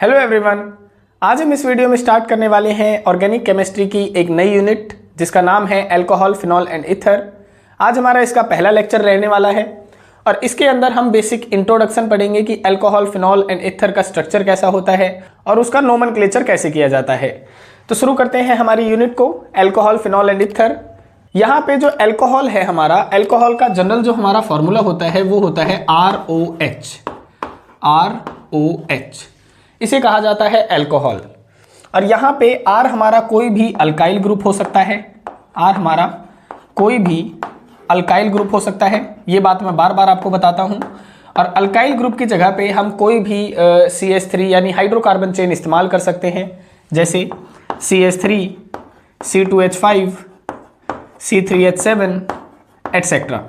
Hello everyone, आज हम इस वीडियो में स्टार्ट करने वाले हैं ऑर्गेनिक केमिस्ट्री की एक नई यूनिट जिसका नाम है अल्कोहल, फिनॉल एंड ईथर। आज हमारा इसका पहला लेक्चर रहने वाला है और इसके अंदर हम बेसिक इंट्रोडक्शन पढ़ेंगे कि अल्कोहल, फिनॉल एंड ईथर का स्ट्रक्चर कैसा होता है और उसका नोमेनक्लेचर कैसे किया जाता है। तो शुरू करते हैं हमारी यूनिट को, अल्कोहल, फिनॉल एंड ईथर। यहाँ पे जो अल्कोहल है हमारा, अल्कोहल का जनरल जो हमारा फॉर्मूला होता है वो होता है ROH। इसे कहा जाता है अल्कोहल। और यहाँ पे R हमारा कोई भी अल्काइल ग्रुप हो सकता है। R हमारा कोई भी अल्काइल ग्रुप हो सकता है, ये बात मैं बार बार आपको बताता हूँ। और अल्काइल ग्रुप की जगह पे हम कोई भी CH3 यानी हाइड्रोकार्बन चेन इस्तेमाल कर सकते हैं, जैसे CH3, C2H5, C3H7 एटसेट्रा।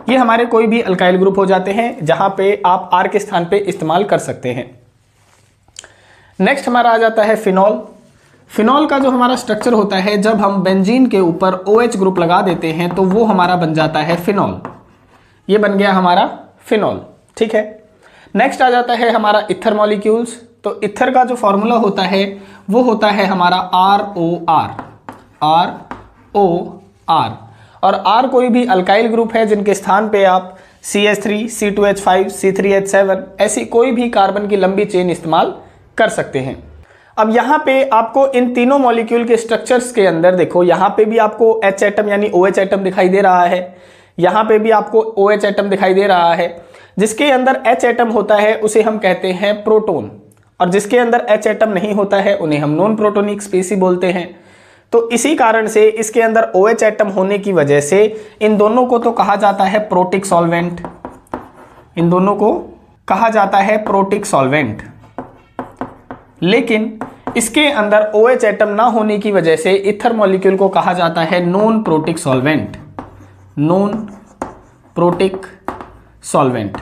ये हमारे कोई भी अल्काइल ग्रुप हो जाते हैं जहाँ पे आप R के स्थान पे इस्तेमाल कर सकते हैं। नेक्स्ट हमारा आ जाता है फिनॉल। फिनॉल का जो हमारा स्ट्रक्चर होता है, जब हम बेंजीन के ऊपर OH ग्रुप लगा देते हैं तो वो हमारा बन जाता है फिनॉल। ये बन गया हमारा फिनॉल, ठीक है। नेक्स्ट आ जाता है हमारा ईथर मॉलिक्यूल्स। तो ईथर का जो फॉर्मूला होता है वो होता है हमारा ROR। और R कोई भी अल्काइल ग्रुप है जिनके स्थान पे आप CH3, C2H5, C3H7 ऐसी कोई भी कार्बन की लंबी चेन इस्तेमाल कर सकते हैं। अब यहाँ पे आपको इन तीनों मॉलिक्यूल के स्ट्रक्चर्स के अंदर देखो, यहाँ पे भी आपको H एटम यानी OH एटम दिखाई दे रहा है, यहाँ पे भी आपको OH एटम दिखाई दे रहा है। जिसके अंदर H एटम होता है उसे हम कहते हैं प्रोटॉन, और जिसके अंदर H एटम नहीं होता है उन्हें हम नॉन प्रोटोनिक स्पीसी बोलते हैं। तो इसी कारण से इसके अंदर OH एटम होने की वजह से इन दोनों को तो कहा जाता है प्रोटिक सॉल्वेंट। इन दोनों को कहा जाता है प्रोटिक सॉल्वेंट, लेकिन इसके अंदर OH एटम ना होने की वजह से ईथर मॉलिक्यूल को कहा जाता है non protic solvent. Non protic solvent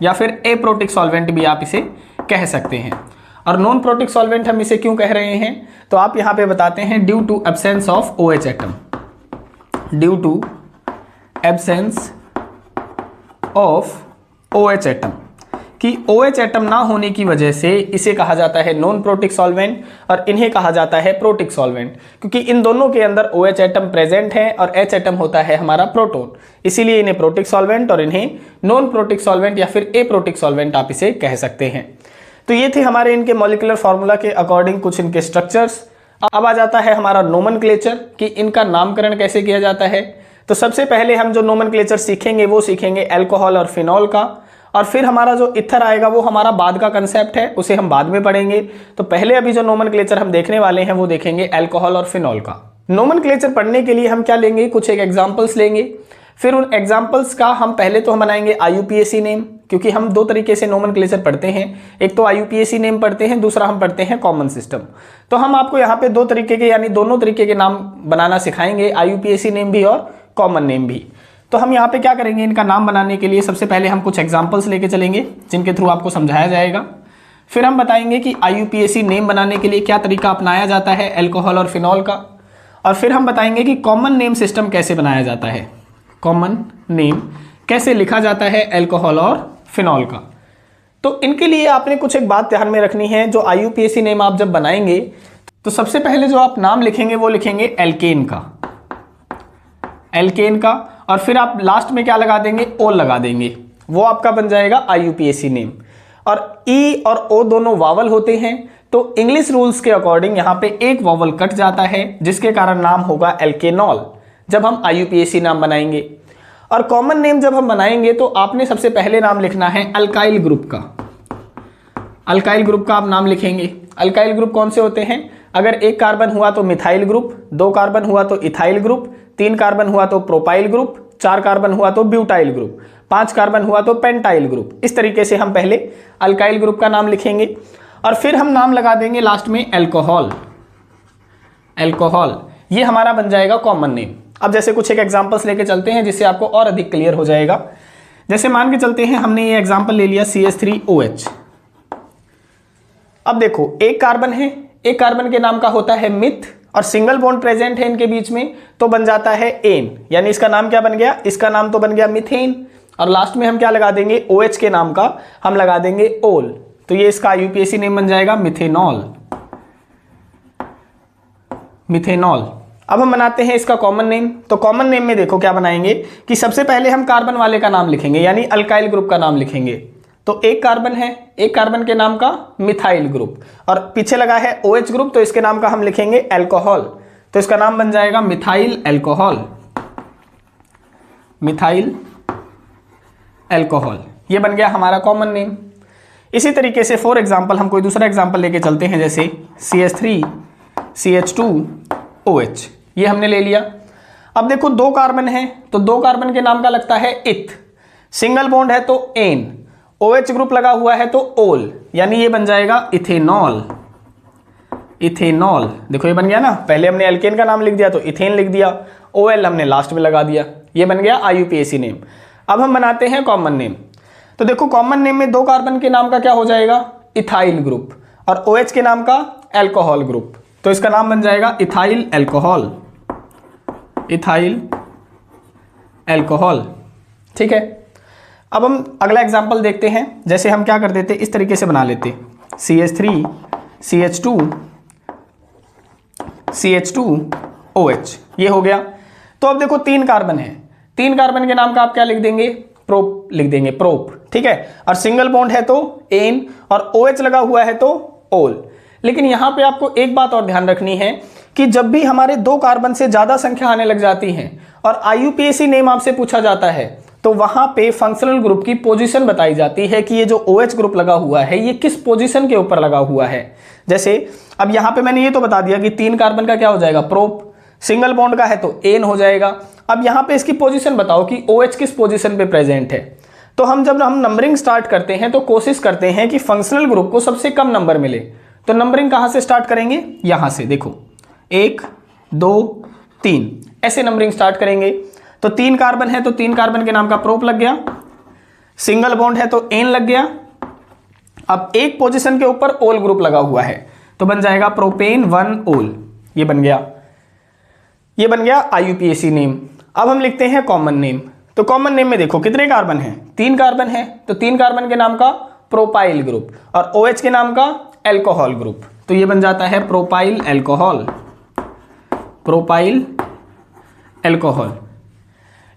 या फिर एप्रोटिक सॉल्वेंट भी आप इसे कह सकते हैं। और नॉन प्रोटिक सॉल्वेंट हम इसे क्यों कह रहे हैं, तो आप यहां पे बताते हैं due to absence of OH atom. Due to absence of OH atom, कि OH एटम ना होने की वजह से इसे कहा जाता है नॉन प्रोटिक सॉल्वेंट और इन्हें कहा जाता है प्रोटिक सॉल्वेंट, क्योंकि इन दोनों के अंदर OH एटम प्रेजेंट है और H एटम होता है हमारा प्रोटॉन, इसीलिए इन्हें प्रोटिक सॉल्वेंट और इन्हें नॉन प्रोटिक सॉल्वेंट या फिर एप्रोटिक सॉल्वेंट आप इसे कह सकते हैं। तो ये थे हमारे इनके मॉलिक्यूलर फार्मूला के अकॉर्डिंग कुछ इनके स्ट्रक्चर्स। अब आ जाता है हमारा नोमेनक्लेचर कि इनका नामकरण कैसे किया जाता है। तो सबसे पहले हम जो नोमेनक्लेचर सीखेंगे वो सीखेंगे अल्कोहल और फिनॉल का, और फिर हमारा जो ईथर आएगा वो हमारा बाद का कंसेप्ट है, उसे हम बाद में पढ़ेंगे। तो पहले अभी जो नोमेनक्लेचर हम देखने वाले हैं वो देखेंगे अल्कोहल और फिनॉल का। नोमेनक्लेचर पढ़ने के लिए हम क्या लेंगे, कुछ एक एग्जाम्पल्स लेंगे। फिर उन एग्जाम्पल्स का हम पहले तो हम बनाएंगे IUPAC नेम, क्योंकि हम दो तरीके से नोमेनक्लेचर पढ़ते हैं, एक तो IUPAC नेम पढ़ते हैं, दूसरा हम पढ़ते हैं कॉमन सिस्टम। तो हम आपको यहाँ पे दो तरीके के यानी दोनों तरीके के नाम बनाना सिखाएंगे, IUPAC नेम भी और कॉमन नेम भी। तो हम यहाँ पे क्या करेंगे, इनका नाम बनाने के लिए सबसे पहले हम कुछ एग्जाम्पल्स लेके चलेंगे जिनके थ्रू आपको समझाया जाएगा। फिर हम बताएंगे कि IUPAC नेम बनाने के लिए क्या तरीका अपनाया जाता है अल्कोहल और फिनॉल का, और फिर हम बताएंगे कि कॉमन नेम सिस्टम कैसे बनाया जाता है, कॉमन नेम कैसे लिखा जाता है अल्कोहल और फिनॉल का। तो इनके लिए आपने कुछ एक बात ध्यान में रखनी है, जो IUPAC नेम आप जब बनाएंगे तो सबसे पहले जो आप नाम लिखेंगे वो लिखेंगे एल्केन का, एल्केन का, और फिर आप लास्ट में क्या लगा देंगे, ओ लगा देंगे, वो आपका बन जाएगा IUPAC नेम। और ई और ओ दोनों वावल होते हैं, तो इंग्लिश रूल्स के अकॉर्डिंग यहाँ पे एक वावल कट जाता है जिसके कारण नाम होगा एल्केनॉल जब हम IUPAC नाम बनाएंगे। और कॉमन नेम जब हम बनाएंगे तो आपने सबसे पहले नाम लिखना है अल्काइल ग्रुप का। अल्काइल ग्रुप का आप नाम लिखेंगे। अल्काइल ग्रुप कौन से होते हैं, अगर एक कार्बन हुआ तो मिथाइल ग्रुप, दो कार्बन हुआ तो इथाइल ग्रुप, तीन कार्बन हुआ तो प्रोपाइल ग्रुप, चार कार्बन हुआ तो ब्यूटाइल ग्रुप, पांच कार्बन हुआ तो पेंटाइल ग्रुप। इस तरीके से हम पहले अल्काइल ग्रुप का नाम लिखेंगे और फिर हम नाम लगा देंगे लास्ट में अल्कोहल। अल्कोहल ये हमारा बन जाएगा कॉमन नेम। अब जैसे कुछ एक एग्जांपल्स लेके चलते हैं जिससे आपको और अधिक क्लियर हो जाएगा। जैसे मान के चलते हैं हमने ये एग्जांपल ले लिया CH3OH। अब देखो एक कार्बन है, एक कार्बन के नाम का होता है मिथ और सिंगल बॉन्ड प्रेजेंट है इनके बीच में, तो बन जाता है एन, यानी इसका नाम क्या बन गया, इसका नाम तो बन गया मिथेन। और लास्ट में हम क्या लगा देंगे, OH के नाम का हम लगा देंगे ओल। तो ये इसका IUPAC नेम बन जाएगा मिथेनॉल, मिथेनॉल। अब हम बनाते हैं इसका कॉमन नेम। तो कॉमन नेम में देखो क्या बनाएंगे कि सबसे पहले हम कार्बन वाले का नाम लिखेंगे, यानी अल्काइल ग्रुप का नाम लिखेंगे। तो एक कार्बन है, एक कार्बन के नाम का मिथाइल ग्रुप, और पीछे लगा है OH ग्रुप, तो इसके नाम का हम लिखेंगे एल्कोहल। तो इसका नाम बन जाएगा मिथाइल एल्कोहल, मिथाइल एल्कोहल। ये बन गया हमारा कॉमन नेम। इसी तरीके से फॉर एग्जांपल हम कोई दूसरा एग्जांपल लेके चलते हैं, जैसे CH3 CH2 OH, ये हमने ले लिया। अब देखो दो कार्बन है, तो दो कार्बन के नाम का लगता है इथ, सिंगल बॉन्ड है तो एन, OH ग्रुप लगा हुआ है तो ओल, यानी ये बन जाएगा इथेनॉल, इथेनॉल। देखो ये बन गया ना, पहले हमने एल्केन का नाम लिख दिया तो इथेन लिख दिया, OL हमने लास्ट में लगा दिया, ये बन गया IUPAC नेम। अब हम बनाते हैं कॉमन नेम। तो देखो कॉमन नेम में दो कार्बन के नाम का क्या हो जाएगा, इथाइल ग्रुप, और OH के नाम का एल्कोहल ग्रुप, तो इसका नाम बन जाएगा इथाइल एल्कोहल, इथाइल एल्कोहल। ठीक है, अब हम अगला एग्जांपल देखते हैं। जैसे हम क्या कर देते, इस तरीके से बना लेते, CH3 CH2 CH2 OH, ये हो गया। तो अब देखो तीन कार्बन है, तीन कार्बन के नाम का आप क्या लिख देंगे, प्रोप लिख देंगे, प्रोप। ठीक है, और सिंगल बॉन्ड है तो एन, और OH लगा हुआ है तो ओल। लेकिन यहां पे आपको एक बात और ध्यान रखनी है कि जब भी हमारे दो कार्बन से ज्यादा संख्या आने लग जाती है और IUPAC नेम आपसे पूछा जाता है, तो वहां पे फंक्शनल ग्रुप की पोजीशन बताई जाती है कि ये जो OH ग्रुप लगा हुआ है ये किस पोजीशन के ऊपर लगा हुआ है। जैसे अब यहां पे मैंने ये तो बता दिया कि तीन कार्बन का क्या हो जाएगा, प्रोप, सिंगल बॉन्ड का है तो एन हो जाएगा। अब यहां पे इसकी पोजीशन बताओ कि OH किस पोजीशन पे प्रेजेंट है। तो हम जब हम नंबरिंग स्टार्ट करते हैं तो कोशिश करते हैं कि फंक्शनल ग्रुप को सबसे कम नंबर मिले। तो नंबरिंग कहां से स्टार्ट करेंगे, यहां से देखो 1 2 3 ऐसे नंबरिंग स्टार्ट करेंगे। तो तीन कार्बन है तो तीन कार्बन के नाम का प्रोप लग गया, सिंगल बॉन्ड है तो एन लग गया। अब एक पोजीशन के ऊपर ओल ग्रुप लगा हुआ है तो बन जाएगा प्रोपेन 1 ओल, ये बन गया, ये बन गया IUPAC नेम। अब हम लिखते हैं कॉमन नेम। तो कॉमन नेम में देखो कितने कार्बन हैं, तीन कार्बन है, तो तीन कार्बन के नाम का प्रोपाइल ग्रुप, और OH के नाम का एल्कोहल ग्रुप, तो ये बन जाता है प्रोपाइल एल्कोहल, प्रोपाइल एल्कोहल।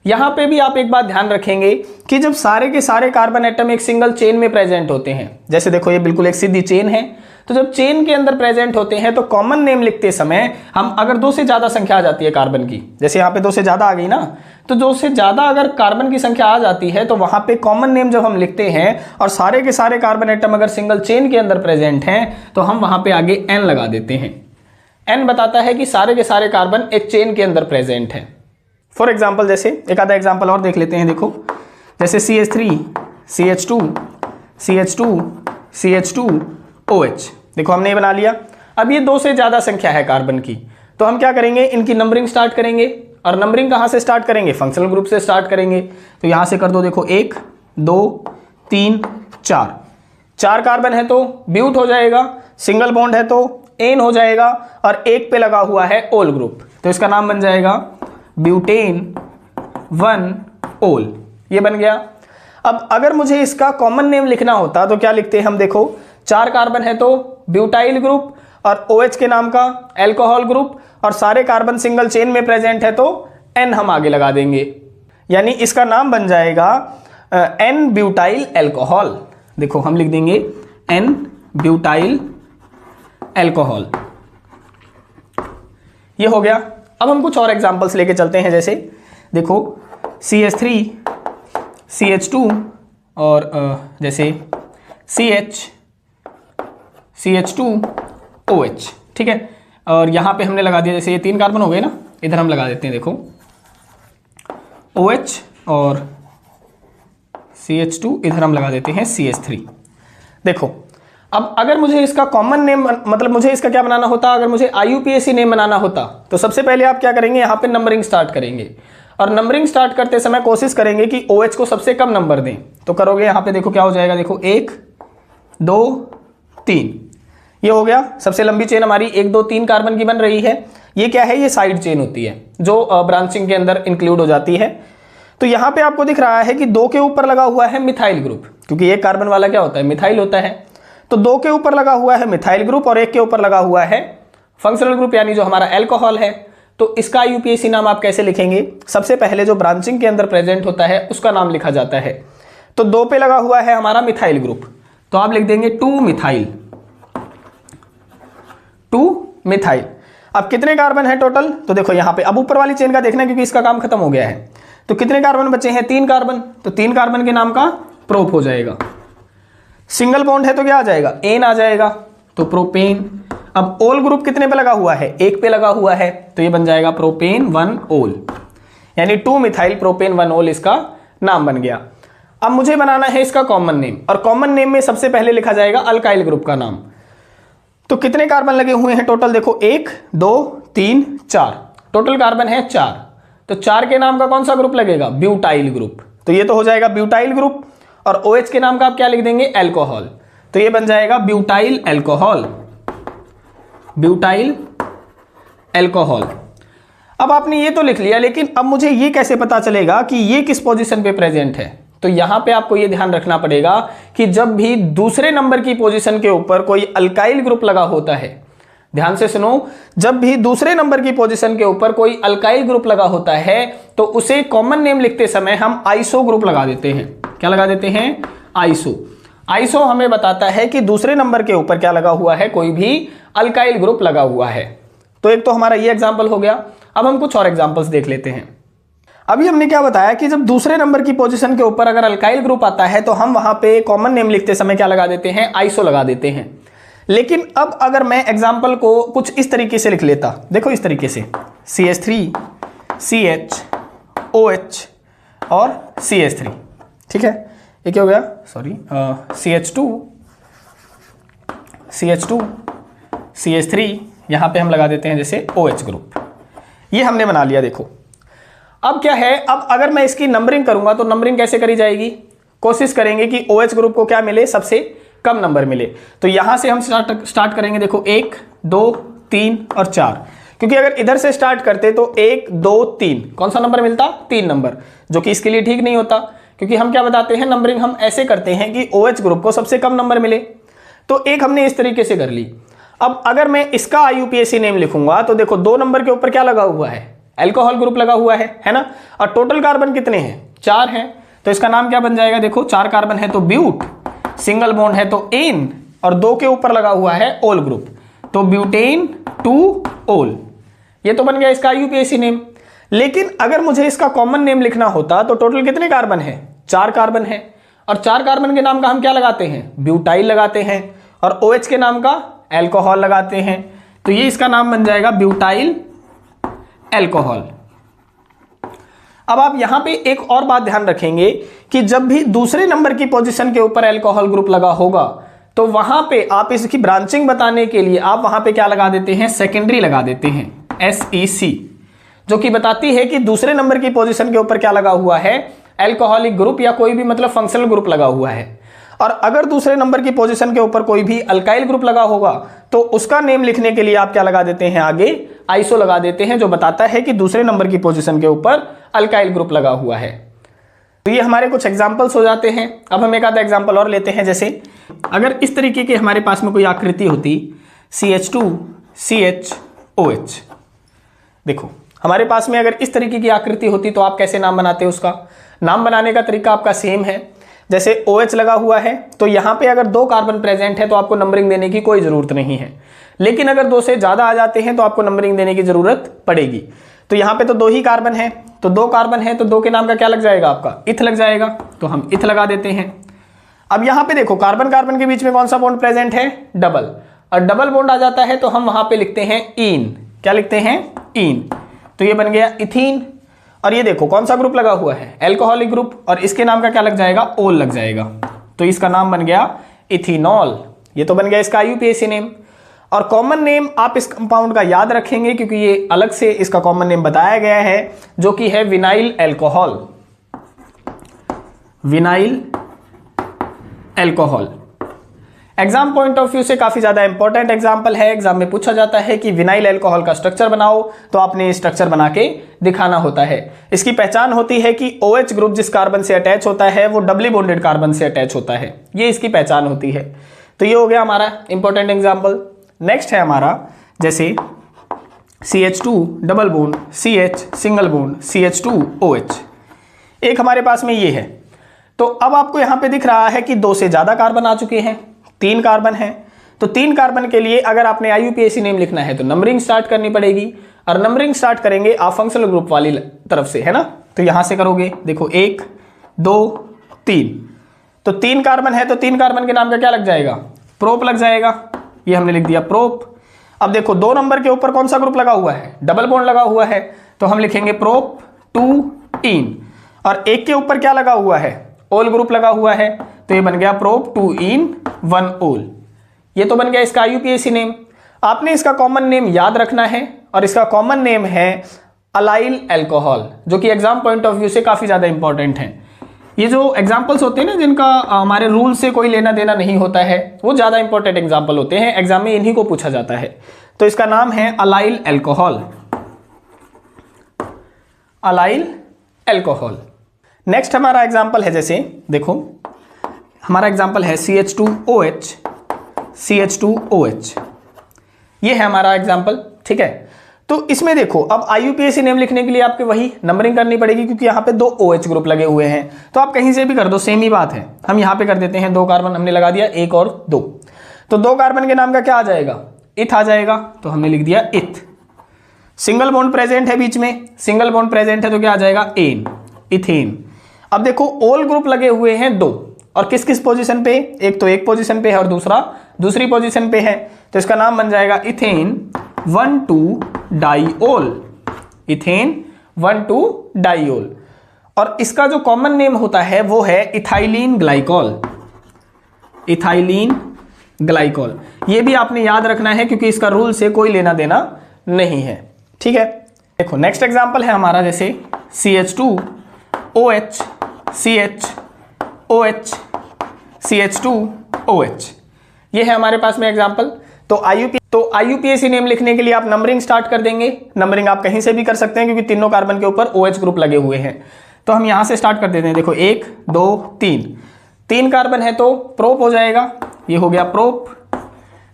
यहां पे भी आप एक बात ध्यान रखेंगे कि जब सारे के सारे कार्बन एटम एक सिंगल चेन में प्रेजेंट होते हैं, जैसे देखो ये बिल्कुल एक सीधी चेन है, तो जब चेन के अंदर प्रेजेंट होते हैं तो कॉमन नेम लिखते समय हम अगर दो से ज्यादा संख्या आ जाती है कार्बन की, जैसे यहाँ पे दो से ज्यादा आ गई ना, तो दो से ज्यादा अगर कार्बन की संख्या आ जाती है तो वहां पे कॉमन नेम जब हम लिखते हैं और सारे के सारे कार्बन एटम अगर सिंगल चेन के अंदर प्रेजेंट हैं तो हम वहां पे आगे n लगा देते हैं। n बताता है कि सारे के सारे कार्बन एक चेन के अंदर प्रेजेंट है। फॉर एग्जाम्पल जैसे एक आधा एग्जाम्पल और देख लेते हैं। देखो जैसे CH3 CH2 CH2 CH2 OH, देखो हमने ये बना लिया। अब ये दो से ज्यादा संख्या है कार्बन की, तो हम क्या करेंगे, इनकी नंबरिंग स्टार्ट करेंगे। और नंबरिंग कहां से स्टार्ट करेंगे, फंक्शनल ग्रुप से स्टार्ट करेंगे। तो यहां से कर दो, देखो 1 2 3 4, चार कार्बन है तो ब्यूट हो जाएगा, सिंगल बॉन्ड है तो एन हो जाएगा, और एक पे लगा हुआ है ओल ग्रुप, तो इसका नाम बन जाएगा ब्यूटेन 1 ओल, ये बन गया। अब अगर मुझे इसका कॉमन नेम लिखना होता तो क्या लिखते हैं हम, देखो चार कार्बन है तो ब्यूटाइल ग्रुप, और OH के नाम का एल्कोहल ग्रुप, और सारे कार्बन सिंगल चेन में प्रेजेंट है तो N हम आगे लगा देंगे, यानी इसका नाम बन जाएगा N ब्यूटाइल एल्कोहल। देखो हम लिख देंगे N ब्यूटाइल एल्कोहल, ये हो गया। अब हम कुछ और एग्जांपल्स लेके चलते हैं। जैसे देखो CH3 CH2 और जैसे CH2 OH, ठीक है। और यहाँ पे हमने लगा दिया, जैसे ये तीन कार्बन हो गए ना, इधर हम लगा देते हैं, देखो OH और CH2, इधर हम लगा देते हैं CH3। देखो अब अगर मुझे इसका कॉमन नेम, मतलब मुझे इसका क्या बनाना होता, अगर मुझे IUPAC नेम बनाना होता तो सबसे पहले आप क्या करेंगे, यहाँ पे नंबरिंग स्टार्ट करेंगे, और नंबरिंग स्टार्ट करते समय कोशिश करेंगे कि OH को सबसे कम नंबर दें। तो करोगे यहाँ पे, देखो क्या हो जाएगा, देखो 1 2 3, ये हो गया। सबसे लंबी चेन हमारी 1 2 3 कार्बन की बन रही है। ये क्या है, ये साइड चेन होती है जो ब्रांचिंग के अंदर इंक्लूड हो जाती है। तो यहाँ पे आपको दिख रहा है कि 2 के ऊपर लगा हुआ है मिथाइल ग्रुप, क्योंकि एक कार्बन वाला क्या होता है, मिथाइल होता है। तो 2 के ऊपर लगा हुआ है मिथाइल ग्रुप और 1 के ऊपर लगा हुआ है फंक्शनल ग्रुप यानी जो हमारा अल्कोहल है। तो इसका आईयूपीएसी नाम आप कैसे लिखेंगे? सबसे पहले जो ब्रांचिंग के अंदर प्रेजेंट होता है उसका नाम लिखा जाता है। तो 2 पे लगा हुआ है हमारा मिथाइल ग्रुप, तो आप लिख देंगे 2 मिथाइल, 2 मिथाइल। अब कितने कार्बन है टोटल? तो देखो यहां पे अब ऊपर वाली चेन का देखना क्योंकि इसका काम खत्म हो गया है। तो कितने कार्बन बचे हैं? 3 कार्बन। तो 3 कार्बन के नाम का प्रोप हो जाएगा। सिंगल बॉन्ड है तो क्या आ जाएगा? एन आ जाएगा, तो प्रोपेन। अब ओल ग्रुप कितने पे लगा हुआ है? 1 पे लगा हुआ है, तो ये बन जाएगा प्रोपेन 1 ओल, यानी 2 मिथाइल प्रोपेन 1 ओल इसका नाम बन गया। अब मुझे बनाना है इसका कॉमन नेम, और कॉमन नेम में सबसे पहले लिखा जाएगा अल्काइल ग्रुप का नाम। तो कितने कार्बन लगे हुए हैं टोटल? देखो 1 2 3 4, टोटल कार्बन है 4। तो 4 के नाम का कौन सा ग्रुप लगेगा? Butyl group. तो ये तो हो जाएगा ब्यूटाइल ग्रुप, और OH के नाम का आप क्या लिख देंगे? अल्कोहल। तो ये बन जाएगा ब्यूटाइल अल्कोहल, ब्यूटाइल अल्कोहल। अब आपने ये तो लिख लिया, लेकिन अब मुझे ये कैसे पता चलेगा कि ये किस पोजीशन पे प्रेजेंट है? तो यहां पे आपको ये ध्यान रखना पड़ेगा कि जब भी दूसरे नंबर की पोजीशन के ऊपर कोई अल्काइल ग्रुप लगा होता है, ध्यान से सुनो, जब भी दूसरे नंबर की पोजीशन के ऊपर कोई अल्काइल ग्रुप लगा होता है तो उसे कॉमन नेम लिखते समय हम आइसो ग्रुप लगा देते हैं। क्या लगा देते हैं? आइसो। आइसो हमें बताता है कि दूसरे नंबर के ऊपर क्या लगा हुआ है? कोई भी अल्काइल ग्रुप लगा हुआ है। तो एक तो हमारा ये एग्जांपल हो गया। अब हम कुछ और एग्जांपल्स देख लेते हैं। अभी हमने क्या बताया कि जब दूसरे नंबर की पोजीशन के ऊपर अगर अल्काइल ग्रुप आता है तो हम वहां पे कॉमन नेम लिखते समय क्या लगा देते हैं? आइसो लगा देते हैं। लेकिन अब अगर मैं एग्जांपल को कुछ इस तरीके से लिख लेता, देखो इस तरीके से CH3 CH OH और CH3, ठीक है, ये क्या हो गया? सॉरी, CH2 CH3, यहां पे हम लगा देते हैं जैसे OH ग्रुप। ये हमने बना लिया। देखो अब क्या है, अब अगर मैं इसकी नंबरिंग करूंगा तो नंबरिंग कैसे करी जाएगी? कोशिश करेंगे कि OH ग्रुप को क्या मिले? सबसे कम नंबर मिले। तो यहां से हम स्टार्ट करेंगे। देखो 1 2 3 और 4, क्योंकि अगर इधर से स्टार्ट करते तो 1 2 3 कौन सा नंबर मिलता? 3 नंबर, जो कि इसके लिए ठीक नहीं होता, क्योंकि हम क्या बताते हैं, नंबरिंग हम ऐसे करते हैं कि OH ग्रुप को सबसे कम नंबर मिले। तो एक हमने इस तरीके से कर ली। अब अगर मैं इसका आईयूपीएसी नेम लिखूंगा तो देखो 2 नंबर के ऊपर क्या लगा हुआ है? अल्कोहल ग्रुप लगा हुआ है ना? और टोटल कार्बन कितने हैं? 4 हैं। तो इसका नाम क्या बन जाएगा? देखो 4 कार्बन है तो ब्यूट, सिंगल बॉन्ड है तो एन, और 2 के ऊपर लगा हुआ है ओल ग्रुप, तो ब्यूटेन 2 ओल। ये तो बन गया इसका आईयूपीएसी नेम। लेकिन अगर मुझे इसका कॉमन नेम लिखना होता तो टोटल कितने कार्बन है? 4 कार्बन है, और 4 कार्बन के नाम का हम क्या लगाते हैं? ब्यूटाइल लगाते हैं, और OH के नाम का अल्कोहल लगाते हैं। तो ये इसका नाम बन जाएगा ब्यूटाइल अल्कोहल। अब आप यहां पे एक और बात ध्यान रखेंगे कि जब भी दूसरे नंबर की पोजीशन के ऊपर अल्कोहल ग्रुप लगा होगा तो वहां पे आप इसकी ब्रांचिंग बताने के लिए आप वहां पे क्या लगा देते हैं? सेकेंडरी लगा देते हैं, SEC, जो कि बताती है कि दूसरे नंबर की पोजीशन के ऊपर क्या लगा हुआ है? अल्कोहलिक ग्रुप या कोई भी मतलब फंक्शनल ग्रुप लगा हुआ है। और अगर दूसरे नंबर की पोजीशन के ऊपर कोई भी अल्काइल ग्रुप लगा होगा तो उसका नेम लिखने के लिए आप क्या लगा देते हैं? आगे आइसो लगा देते हैं, जो बताता है कि दूसरे नंबर की पोजीशन के ऊपर अल्काइल ग्रुप लगा हुआ है। तो ये हमारे कुछ एग्जाम्पल्स हो जाते हैं। अब हम एक आधा एग्जाम्पल और लेते हैं। जैसे अगर इस तरीके की हमारे पास में कोई आकृति होती CH2 CH OH, देखो हमारे पास में अगर इस तरीके की आकृति होती तो आप कैसे नाम बनाते? उसका नाम बनाने का तरीका आपका सेम है। जैसे OH लगा हुआ है तो यहां पे अगर 2 कार्बन प्रेजेंट है तो आपको नंबरिंग देने की कोई जरूरत नहीं है, लेकिन अगर 2 से ज्यादा आ जाते हैं तो आपको नंबरिंग देने की जरूरत पड़ेगी। तो यहां पे तो 2 ही कार्बन है, तो 2 कार्बन है तो 2 के नाम का क्या लग जाएगा? आपका इथ लग जाएगा, तो हम इथ लगा देते हैं। अब यहां पे देखो कार्बन कार्बन के बीच में कौन सा बॉन्ड प्रेजेंट है? डबल, और डबल बॉन्ड आ जाता है तो हम वहां पे लिखते हैं ईन। क्या लिखते हैं? ईन। तो ये बन गया इथीन। और ये देखो कौन सा ग्रुप लगा हुआ है? अल्कोहलिक ग्रुप, और इसके नाम का क्या लग जाएगा? ओल लग जाएगा, तो इसका नाम बन गया इथेनॉल। ये तो बन गया इसका आईयूपीएसी नेम। और कॉमन नेम आप इस कंपाउंड का याद रखेंगे क्योंकि ये अलग से इसका कॉमन नेम बताया गया है, जो कि है vinyl alcohol. Vinyl alcohol exam point of view से काफी ज्यादा इंपॉर्टेंट एग्जाम्पल है। एग्जाम में पूछा जाता है कि विनाइल अल्कोहल का स्ट्रक्चर बनाओ, तो आपने स्ट्रक्चर बना के दिखाना होता है। इसकी पहचान होती है कि OH ग्रुप जिस कार्बन से अटैच होता है वो डबली बॉन्डेड कार्बन से अटैच होता है, ये इसकी पहचान होती है। तो ये हो गया हमारा इंपॉर्टेंट एग्जाम्पल। नेक्स्ट है हमारा जैसे CH2 double bond CH single bond CH2OH, एक हमारे पास में ये है। तो अब आपको यहां पे दिख रहा है कि 2 से ज्यादा कार्बन आ चुके हैं, 3 कार्बन है। तो 3 कार्बन के लिए अगर आपने IUPAC नेम लिखना है तो नंबरिंग स्टार्ट करनी पड़ेगी, और नंबरिंग स्टार्ट करेंगे आप फंक्शनल ग्रुप वाली तरफ से, है ना। तो यहां से करोगे, देखो 1 2 3, तो 3 कार्बन है तो 3 कार्बन के नाम का क्या लग जाएगा, प्रोप लग जाएगा। ये हमने लिख दिया प्रोप। अब देखो 2 नंबर के ऊपर कौन सा ग्रुप लगा हुआ है, डबल बॉन्ड लगा हुआ है, तो हम लिखेंगे प्रोप 2 इन, और 1 के ऊपर क्या लगा हुआ है, ओल ग्रुप लगा हुआ है, तो ये बन गया प्रोप 2 इन 1 ओल। ये तो बन गया इसका IUPAC नेम। आपने इसका कॉमन नेम याद रखना है, और इसका कॉमन नेम है अलाइल अल्कोहल, जो कि एग्जाम पॉइंट ऑफ व्यू से काफी ज्यादा इंपॉर्टेंट है। ये जो एग्जाम्पल्स होते हैं ना जिनका हमारे रूल से कोई लेना देना नहीं होता है, वो ज्यादा इंपॉर्टेंट एग्जाम्पल होते हैं, एग्जाम में इन्हीं को पूछा जाता है। तो इसका नाम है allyl alcohol, allyl alcohol. Next हमारा एग्जाम्पल है, जैसे देखो हमारा एग्जाम्पल है CH2OH CH2OH, ये है हमारा एग्जाम्पल, ठीक है। तो इसमें देखो अब IUPAC नेम लिखने के लिए आपके वही नंबरिंग करनी पड़ेगी, क्योंकि यहाँ पे 2 OH ग्रुप लगे हुए हैं। तो आप कहीं से भी कर दो, सेम ही बात है। हम यहाँ पे कर देते हैं 2 कार्बन हमने लगा दिया, 1 और 2, तो 2 कार्बन के नाम का क्या आ जाएगा, इथ आ जाएगा, तो हमने लिख दिया इथ। सिंगल बॉन्ड प्रेजेंट है बीच में, सिंगल बॉन्ड प्रेजेंट है तो क्या आ जाएगा, एन, इथेन। अब देखो ओल ग्रुप लगे हुए हैं 2, और किस किस पोजीशन पे, एक तो एक पोजीशन पे है और दूसरा दूसरी पोजीशन पे है, तो इसका नाम बन जाएगा इथेन 1,2 डाइओल, इथेन 1,2 डाइओल। और इसका जो कॉमन नेम होता है वो है इथाइलिन ग्लाइकॉल, इथाइलिन ग्लाइकॉल। ये भी आपने याद रखना है, क्योंकि इसका रूल से कोई लेना देना नहीं है, ठीक है। देखो नेक्स्ट एग्जांपल है हमारा जैसे CH2OH CHOH CH2OH, ये है हमारे पास में एग्जांपल। तो IUPAC नेम लिखने के लिए आप नंबरिंग स्टार्ट कर देंगे। नंबरिंग आप कहीं से भी कर सकते हैं, क्योंकि तीनों कार्बन के ऊपर OH ग्रुप लगे हुए हैं। तो हम यहां से स्टार्ट कर देते हैं, देखो 1 2 3, 3 कार्बन है तो प्रोप हो जाएगा, ये हो गया प्रोप।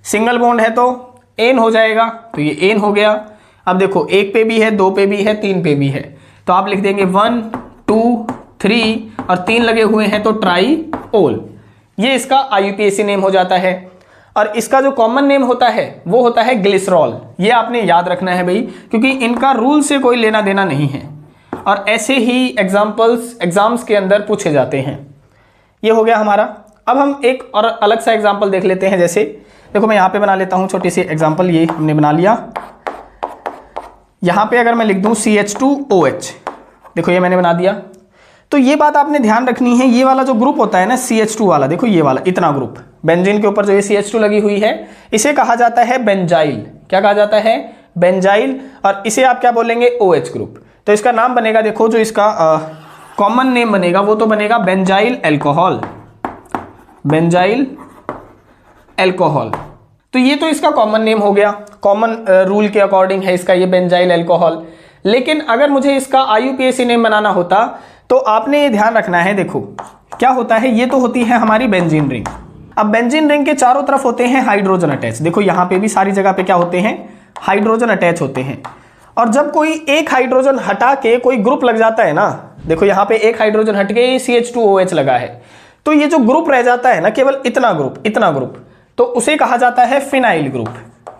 सिंगल बॉन्ड है तो एन हो जाएगा, तो ये एन हो गया। अब देखो 1 पे भी है, 2 पे भी है, 3 पे भी है, तो आप लिख देंगे 1 2 3 और 3 लगे हुए हैं तो ट्राइओल। ये इसका IUPAC नेम हो जाता है। और इसका जो कॉमन नेम होता है वो होता है ग्लिसरॉल। ये आपने याद रखना है भाई, क्योंकि इनका रूल से कोई लेना देना नहीं है, और ऐसे ही एग्जाम्स के अंदर पूछे जाते हैं। ये हो गया हमारा। अब हम एक और अलग सा एग्जाम्पल देख लेते हैं। जैसे देखो मैं यहाँ पे बना लेता हूँ छोटी सी एग्जाम्पल, ये हमने बना लिया। यहाँ पे अगर मैं लिख दूँ CH2OH, देखो ये मैंने बना दिया। तो ये बात आपने ध्यान रखनी है, ये वाला जो ग्रुप होता है ना CH2 वाला, देखो ये वाला इतना ग्रुप बेंजीन के ऊपर जो ये CH2 लगी हुई है, इसे कहा जाता है बेंजाइल। क्या कहा जाता है, बेंजाइल। और इसे आप क्या बोलेंगे, OH ग्रुप। तो इसका नाम बनेगा, देखो जो इसका कॉमन नेम बनेगा वो तो बनेगा बेंजाइल अल्कोहल, बेंजाइल अल्कोहल। तो ये तो इसका कॉमन नेम हो गया, कॉमन रूल के अकॉर्डिंग है इसका ये बेंजाइल अल्कोहल। लेकिन अगर मुझे इसका IUPAC नेम बनाना होता तो आपने ये ध्यान रखना है, देखो क्या होता है, ये तो होती है हमारी बेंजीन रिंग। अब बेंजीन रिंग के चारों तरफ होते हैं हाइड्रोजन अटैच। देखो यहाँ पे भी सारी जगह पे क्या होते हैं, हाइड्रोजन अटैच होते हैं। और जब कोई एक हाइड्रोजन हटा के कोई ग्रुप लग जाता है ना, देखो यहाँ पे एक हाइड्रोजन हट के CH2OH लगा है, तो ये जो ग्रुप रह जाता है ना, केवल इतना ग्रुप, तो उसे कहा जाता है फिनाइल ग्रुप।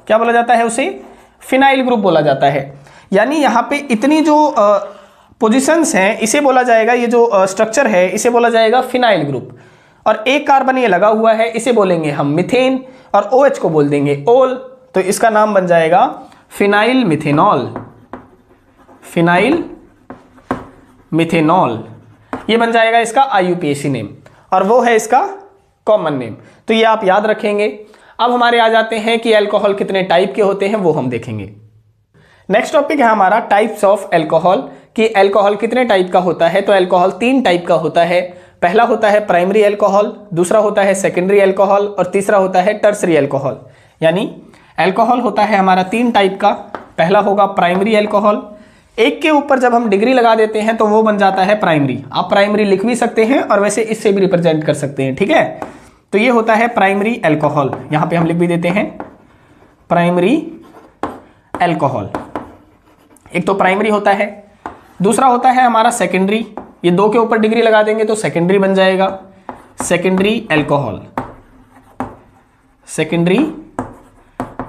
क्या बोला जाता है उसे, फिनाइल ग्रुप बोला जाता है। यानी यहाँ पे इतनी जो पोजिशंस हैं इसे बोला जाएगा, ये जो स्ट्रक्चर है इसे बोला जाएगा फिनाइल ग्रुप। और एक कार्बन ये लगा हुआ है, इसे बोलेंगे हम मिथेन, और OH को बोल देंगे ओल। तो इसका नाम बन जाएगा फिनाइल मिथेनॉल, फिनाइल मिथेनॉल। ये बन जाएगा इसका IUPAC नेम, और वो है इसका कॉमन नेम। तो ये आप याद रखेंगे। अब हमारे आ जाते हैं कि अल्कोहल कितने टाइप के होते हैं, वो हम देखेंगे। नेक्स्ट टॉपिक है हमारा टाइप्स ऑफ अल्कोहल, कि अल्कोहल कितने टाइप का होता है। तो अल्कोहल 3 टाइप का होता है। पहला होता है प्राइमरी अल्कोहल, दूसरा होता है सेकेंडरी अल्कोहल, और तीसरा होता है टर्सरी अल्कोहल। यानी अल्कोहल होता है हमारा 3 टाइप का। पहला होगा प्राइमरी अल्कोहल, एक के ऊपर जब हम डिग्री लगा देते हैं तो वो बन जाता है प्राइमरी। आप प्राइमरी लिख भी सकते हैं और वैसे इससे भी रिप्रेजेंट कर सकते हैं, ठीक है। तो ये होता है प्राइमरी अल्कोहल, यहां पे हम लिख भी देते हैं प्राइमरी अल्कोहल। एक तो प्राइमरी होता है, दूसरा होता है हमारा सेकेंडरी। ये दो के ऊपर डिग्री लगा देंगे तो सेकेंडरी बन जाएगा, सेकेंडरी अल्कोहल, सेकेंडरी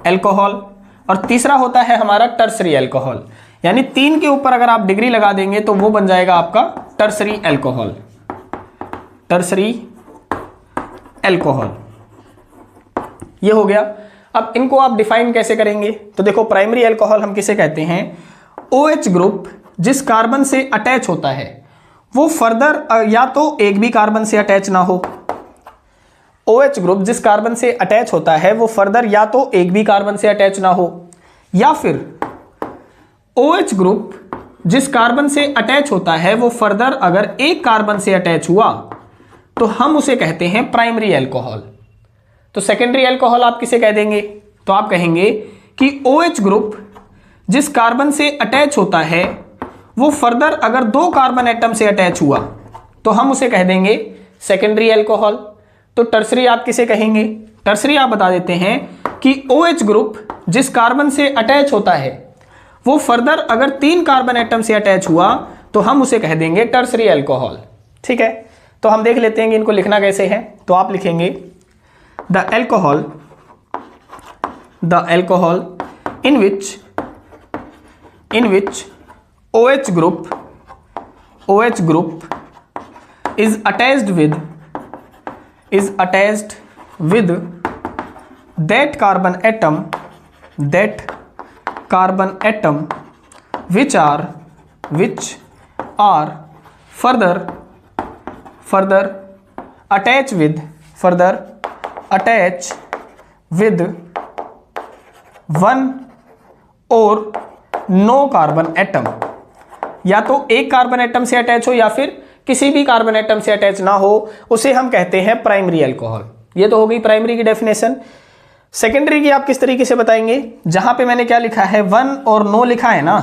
अल्कोहल। और तीसरा होता है हमारा टर्सरी अल्कोहल, यानी 3 के ऊपर अगर आप डिग्री लगा देंगे तो वो बन जाएगा आपका टर्सरी अल्कोहल, टर्सरी अल्कोहल। ये हो गया। अब इनको आप डिफाइन कैसे करेंगे? तो देखो प्राइमरी अल्कोहल हम किसे कहते हैं? OH ग्रुप जिस कार्बन से अटैच होता है वो फर्दर या तो एक भी कार्बन से अटैच ना हो। OH ग्रुप जिस कार्बन से अटैच होता है वो फर्दर या तो एक भी कार्बन से अटैच ना हो, या फिर OH ग्रुप जिस कार्बन से अटैच होता है वो फर्दर अगर एक कार्बन से अटैच हुआ तो हम उसे कहते हैं प्राइमरी अल्कोहल। तो सेकेंडरी अल्कोहल आप किसे कह देंगे? तो आप कहेंगे कि OH ग्रुप जिस कार्बन से अटैच होता है वो फर्दर अगर 2 कार्बन एटम से अटैच हुआ तो हम उसे कह देंगे सेकेंडरी अल्कोहल। तो टर्सरी आप किसे कहेंगे? टर्सरी आप बता देते हैं कि OH ग्रुप जिस कार्बन से अटैच होता है वो फर्दर अगर 3 कार्बन एटम से अटैच हुआ तो हम उसे कह देंगे टर्सरी अल्कोहल। ठीक है, तो हम देख लेते हैं कि इनको लिखना कैसे है। तो आप लिखेंगे the alcohol in which OH group is attached with that carbon atom which are further attach with one or no carbon atom, या तो एक कार्बन एटम से अटैच हो या फिर किसी भी कार्बन एटम से अटैच ना हो, उसे हम कहते हैं प्राइमरी अल्कोहल। ये तो हो गई प्राइमरी की डेफिनेशन। सेकेंडरी की आप किस तरीके से बताएंगे? जहां पे मैंने क्या लिखा है, 1 और नो लिखा है ना,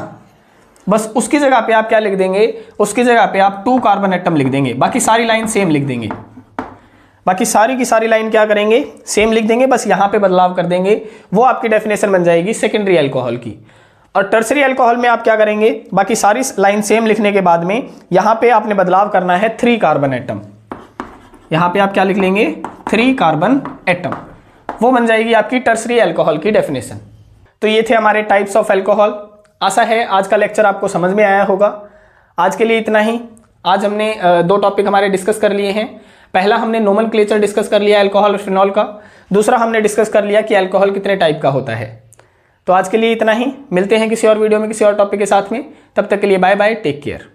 बस उसकी जगह पे आप क्या लिख देंगे? उसकी जगह पे आप 2 कार्बन एटम लिख देंगे, बाकी सारी लाइन सेम लिख देंगे। बाकी सारी की सारी लाइन क्या करेंगे? सेम लिख देंगे, बस यहां पे बदलाव कर देंगे। वो आपकी डेफिनेशन बन जाएगी सेकेंडरी अल्कोहल की। और टर्सरी अल्कोहल में आप क्या करेंगे? बाकी सारी लाइन सेम लिखने के बाद में यहां पे आपने बदलाव करना है 3 कार्बन एटम। यहां पे आप क्या लिख लेंगे? 3 कार्बन एटम। वो बन जाएगी आपकी टर्सरी अल्कोहल की डेफिनेशन। तो ये थे हमारे टाइप्स ऑफ अल्कोहल। आशा है आज का लेक्चर आपको समझ में आया होगा। आज के लिए इतना ही। आज हमने 2 टॉपिक हमारे डिस्कस कर लिए हैं। पहला हमने नोमेनक्लेचर डिस्कस कर लिया अल्कोहल और फिनॉल का, दूसरा हमने डिस्कस कर लिया कि अल्कोहल कितने टाइप का होता है। तो आज के लिए इतना ही। मिलते हैं किसी और वीडियो में किसी और टॉपिक के साथ में। तब तक के लिए बाय बाय, टेक केयर।